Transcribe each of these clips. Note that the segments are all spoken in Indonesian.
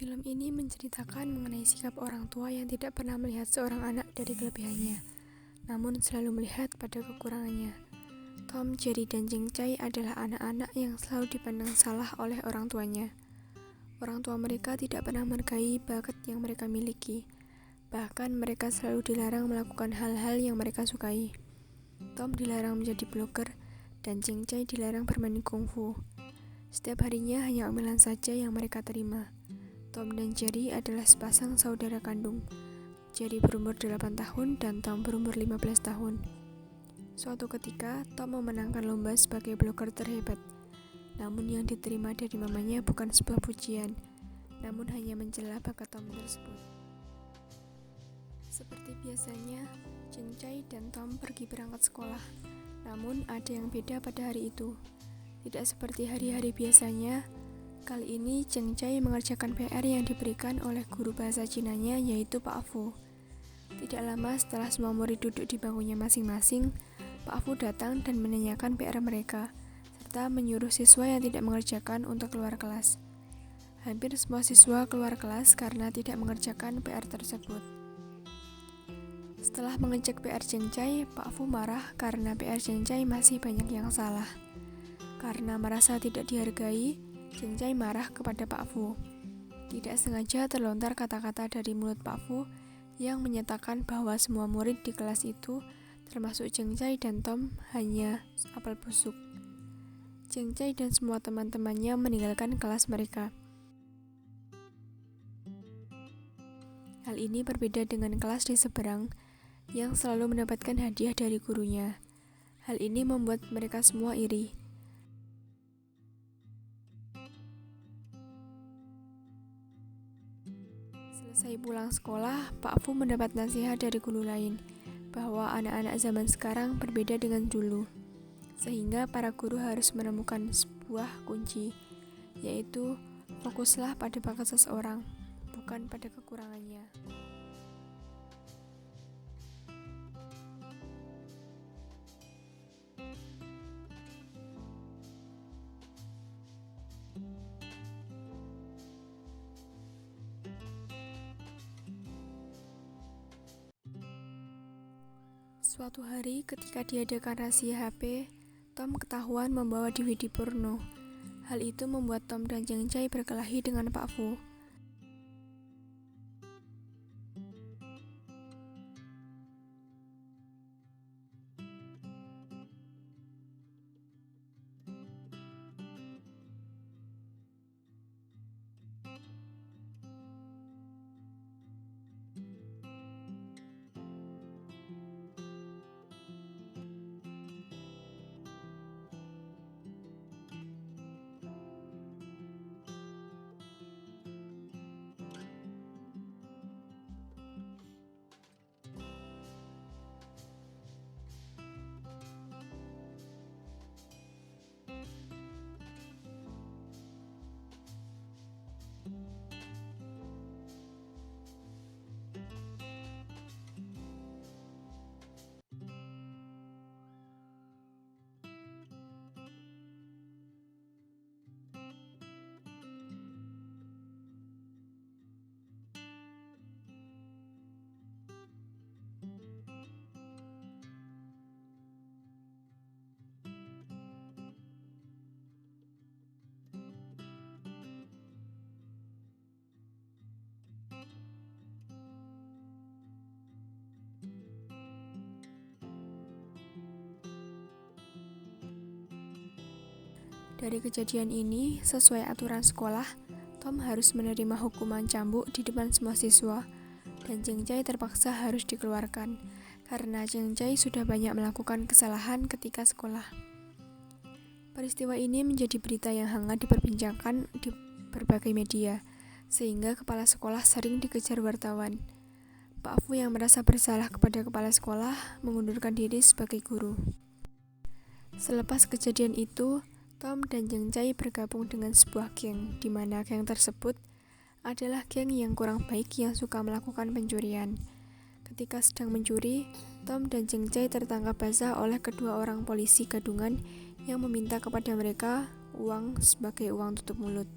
Film ini menceritakan mengenai sikap orang tua yang tidak pernah melihat seorang anak dari kelebihannya, namun selalu melihat pada kekurangannya. Tom, Jerry, dan Ching Chai adalah anak-anak yang selalu dipandang salah oleh orang tuanya. Orang tua mereka tidak pernah menghargai bakat yang mereka miliki. Bahkan mereka selalu dilarang melakukan hal-hal yang mereka sukai. Tom dilarang menjadi blogger, dan Ching Chai dilarang bermain kungfu. Setiap harinya hanya omelan saja yang mereka terima. Tom dan Jerry adalah sepasang saudara kandung. Jerry berumur 8 tahun dan Tom berumur 15 tahun. Suatu ketika, Tom memenangkan lomba sebagai blogger terhebat. Namun yang diterima dari mamanya bukan sebuah pujian, namun hanya mencela bakat Tom tersebut. Seperti biasanya, Ching Chai dan Tom pergi berangkat sekolah. Namun ada yang beda pada hari itu. Tidak seperti hari-hari biasanya, kali ini Ching Chai mengerjakan PR yang diberikan oleh guru bahasa Cinanya, yaitu Pak Fu. Tidak lama setelah semua murid duduk di bangkunya masing-masing, Pak Fu datang dan menanyakan PR mereka, serta menyuruh siswa yang tidak mengerjakan untuk keluar kelas. Hampir semua siswa keluar kelas karena tidak mengerjakan PR tersebut. Setelah mengecek PR Ching Chai, Pak Fu marah karena PR Ching Chai masih banyak yang salah. Karena merasa tidak dihargai, Ching Chai marah kepada Pak Fu. Tidak sengaja terlontar kata-kata dari mulut Pak Fu yang menyatakan bahwa semua murid di kelas itu, termasuk Ching Chai dan Tom, hanya apel busuk. Ching Chai dan semua teman-temannya meninggalkan kelas mereka. Hal ini berbeda dengan kelas di seberang yang selalu mendapatkan hadiah dari gurunya. Hal ini membuat mereka semua iri. Selesai pulang sekolah, Pak Fu mendapat nasihat dari guru lain bahwa anak-anak zaman sekarang berbeda dengan dulu, sehingga para guru harus menemukan sebuah kunci, yaitu fokuslah pada bakat seseorang, bukan pada kekurangannya. Suatu hari ketika diadakan razia HP, Tom ketahuan membawa DVD porno. Hal itu membuat Tom dan Ching Chai berkelahi dengan Pak Fu. Dari kejadian ini, sesuai aturan sekolah, Tom harus menerima hukuman cambuk di depan semua siswa, dan Ching Chai terpaksa harus dikeluarkan, karena Ching Chai sudah banyak melakukan kesalahan ketika sekolah. Peristiwa ini menjadi berita yang hangat diperbincangkan di berbagai media, sehingga kepala sekolah sering dikejar wartawan. Pak Fu yang merasa bersalah kepada kepala sekolah mengundurkan diri sebagai guru. Selepas kejadian itu, Tom dan Ching Chai bergabung dengan sebuah geng, di mana geng tersebut adalah geng yang kurang baik yang suka melakukan pencurian. Ketika sedang mencuri, Tom dan Ching Chai tertangkap basah oleh kedua orang polisi gadungan yang meminta kepada mereka uang sebagai uang tutup mulut.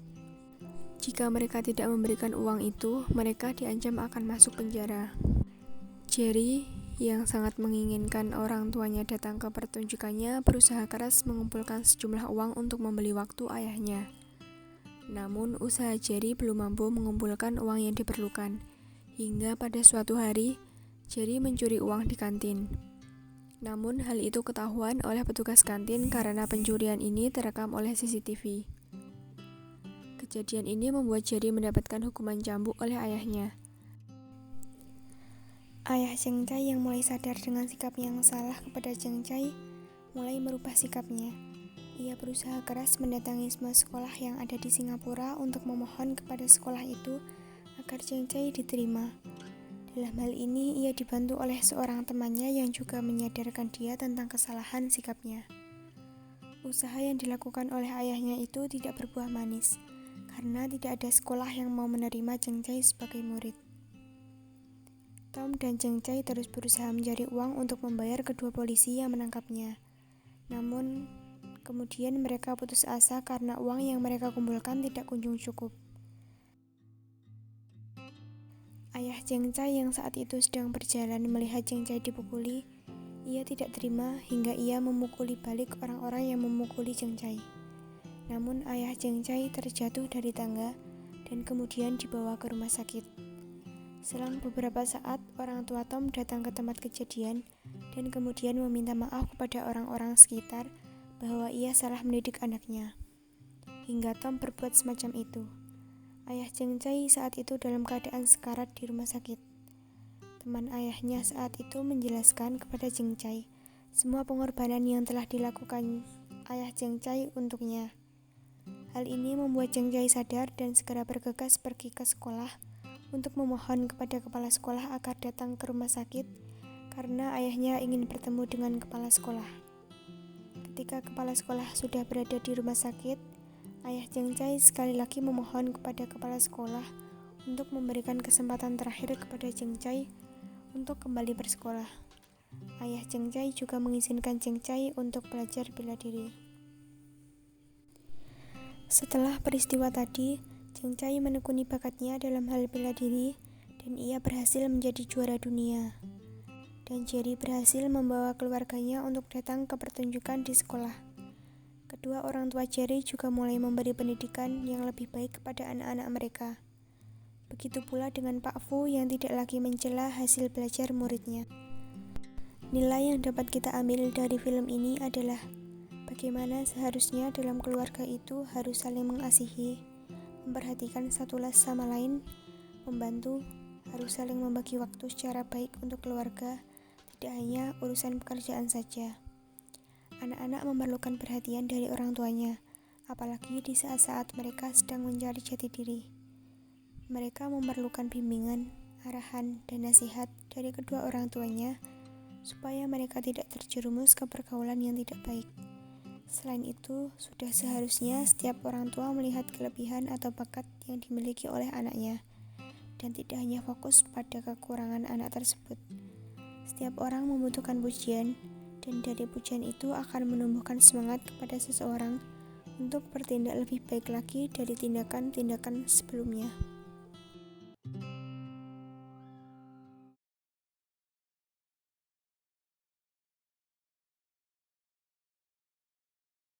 Jika mereka tidak memberikan uang itu, mereka diancam akan masuk penjara. Jerry, yang sangat menginginkan orang tuanya datang ke pertunjukannya, berusaha keras mengumpulkan sejumlah uang untuk membeli waktu ayahnya. Namun, usaha Jerry belum mampu mengumpulkan uang yang diperlukan. Hingga pada suatu hari, Jerry mencuri uang di kantin. Namun, hal itu ketahuan oleh petugas kantin karena pencurian ini terekam oleh CCTV. Kejadian ini membuat Jerry mendapatkan hukuman cambuk oleh ayahnya. Ayah Cheng Chai yang mulai sadar dengan sikap yang salah kepada Cheng Chai mulai merubah sikapnya. Ia berusaha keras mendatangi semua sekolah yang ada di Singapura untuk memohon kepada sekolah itu agar Cheng Chai diterima. Dalam hal ini, ia dibantu oleh seorang temannya yang juga menyadarkan dia tentang kesalahan sikapnya. Usaha yang dilakukan oleh ayahnya itu tidak berbuah manis, karena tidak ada sekolah yang mau menerima Cheng Chai sebagai murid. Tom dan Cheng Chai terus berusaha mencari uang untuk membayar kedua polisi yang menangkapnya. Namun, kemudian mereka putus asa karena uang yang mereka kumpulkan tidak kunjung cukup. Ayah Cheng Chai yang saat itu sedang berjalan melihat Cheng Chai dipukuli, ia tidak terima hingga ia memukuli balik orang-orang yang memukuli Cheng Chai. Namun ayah Cheng Chai terjatuh dari tangga dan kemudian dibawa ke rumah sakit. Selang beberapa saat, orang tua Tom datang ke tempat kejadian dan kemudian meminta maaf kepada orang-orang sekitar bahwa ia salah mendidik anaknya. Hingga Tom berbuat semacam itu. Ayah Cheng Chai saat itu dalam keadaan sekarat di rumah sakit. Teman ayahnya saat itu menjelaskan kepada Cheng Chai semua pengorbanan yang telah dilakukan ayah Cheng Chai untuknya. Hal ini membuat Cheng Chai sadar dan segera bergegas pergi ke sekolah untuk memohon kepada kepala sekolah agar datang ke rumah sakit karena ayahnya ingin bertemu dengan kepala sekolah. Ketika kepala sekolah sudah berada di rumah sakit, ayah Cheng Chai sekali lagi memohon kepada kepala sekolah untuk memberikan kesempatan terakhir kepada Cheng Chai untuk kembali bersekolah. Ayah Cheng Chai juga mengizinkan Cheng Chai untuk belajar bela diri. Setelah peristiwa tadi, Cheng Chai menekuni bakatnya dalam hal bela diri dan ia berhasil menjadi juara dunia. Dan Jerry berhasil membawa keluarganya untuk datang ke pertunjukan di sekolah. Kedua orang tua Jerry juga mulai memberi pendidikan yang lebih baik kepada anak-anak mereka. Begitu pula dengan Pak Fu yang tidak lagi mencela hasil belajar muridnya. Nilai yang dapat kita ambil dari film ini adalah bagaimana seharusnya dalam keluarga itu harus saling mengasihi, memperhatikan satu sama lain, membantu, harus saling membagi waktu secara baik untuk keluarga, tidak hanya urusan pekerjaan saja. Anak-anak memerlukan perhatian dari orang tuanya, apalagi di saat-saat mereka sedang mencari jati diri. Mereka memerlukan bimbingan, arahan, dan nasihat dari kedua orang tuanya supaya mereka tidak terjerumus ke pergaulan yang tidak baik. Selain itu, sudah seharusnya setiap orang tua melihat kelebihan atau bakat yang dimiliki oleh anaknya, dan tidak hanya fokus pada kekurangan anak tersebut. Setiap orang membutuhkan pujian, dan dari pujian itu akan menumbuhkan semangat kepada seseorang untuk bertindak lebih baik lagi dari tindakan-tindakan sebelumnya.